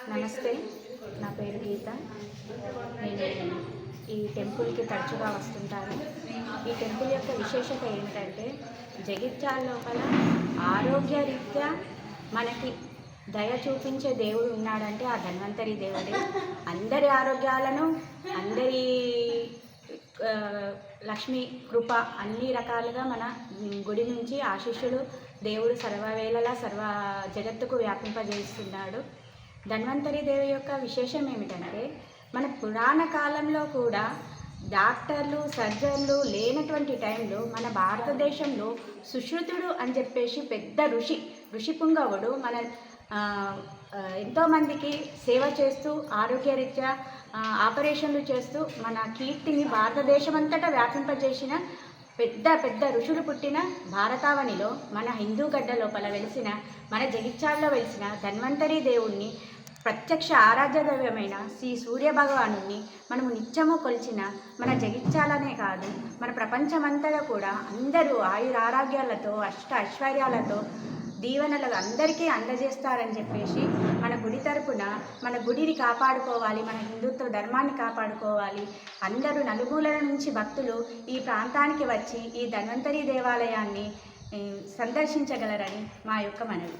నమస్తే, నా పేరు గీత. నేను ఈ టెంపుల్కి తరచుగా వస్తుంటాను. ఈ టెంపుల్ యొక్క విశేషత ఏమిటంటే, జగిత్యాల లోపల ఆరోగ్యరీత్యా మనకి దయ చూపించే దేవుడు ఉన్నాడంటే ఆ ధన్వంతరి దేవుడే. అందరి ఆరోగ్యాలను, అందరి లక్ష్మి కృప అన్ని రకాలుగా మన గుడి నుంచి ఆశీస్సులు దేవుడు సర్వవేళలా సర్వ జగత్తుకు వ్యాపింపజేస్తున్నాడు. ధన్వంతరి దేవి యొక్క విశేషం ఏమిటంటే, మన పురాణ కాలంలో కూడా డాక్టర్లు సర్జన్లు లేనటువంటి టైంలో మన భారతదేశంలో సుశ్రుతుడు అని చెప్పేసి పెద్ద ఋషి పుంగవుడు మన ఎంతోమందికి సేవ చేస్తూ ఆరోగ్యరీత్యా ఆపరేషన్లు చేస్తూ మన కీర్తిని భారతదేశం అంతటా వ్యాపింపజేసిన పెద్ద ఋషులు పుట్టిన భారతావనిలో మన హిందూ గడ్డ లోపల వెలిసిన మన జగిత్యాలలో వెలిసిన ధన్వంతరి దేవుణ్ణి ప్రత్యక్ష ఆరాధ్య దైవమైన శ్రీ సూర్య భగవాను మనము నిత్యము కొలిచిన మన జగిత్యాలనే కాదు మన ప్రపంచమంతటా కూడా అందరూ ఆయురారోగ్యాలతో ఐశ్వర్యాలతో దీవెనలు అందరికీ అందజేస్తారని చెప్పేసి మన గుడి తరపున మన గుడిని కాపాడుకోవాలి, మన హిందుత్వ ధర్మాన్ని కాపాడుకోవాలి. అందరూ నలుమూలల నుంచి భక్తులు ఈ ప్రాంతానికి వచ్చి ఈ ధన్వంతరి దేవాలయాన్ని సందర్శించగలరని మా యొక్క మనవి.